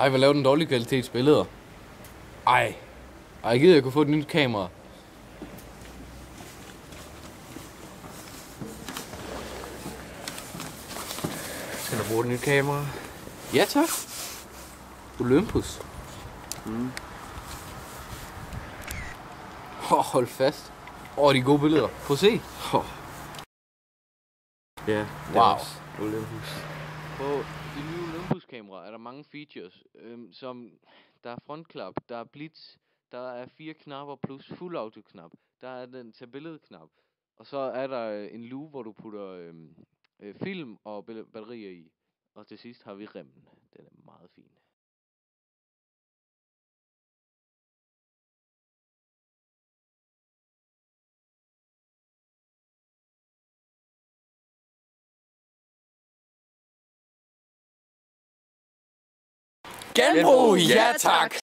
Ej, hvad laver den dårlige kvalitets billeder? Ej, jeg gider, jeg kunne få et nyt kamera. Skal du bruge et nyt kamera? Ja, tak. Olympus. Hold fast. De gode billeder. Prøv at se. Ja, det er Wow. også Olympus. På det nye Olympus-kamera er der mange features, som der er frontklap, der er blitz, der er 4 knapper plus full auto-knap, der er den til billedet-knap, og så er der en luge, hvor du putter film og batterier i, og til sidst har vi remmen. Den er meget fin. Genbrug, ja tak!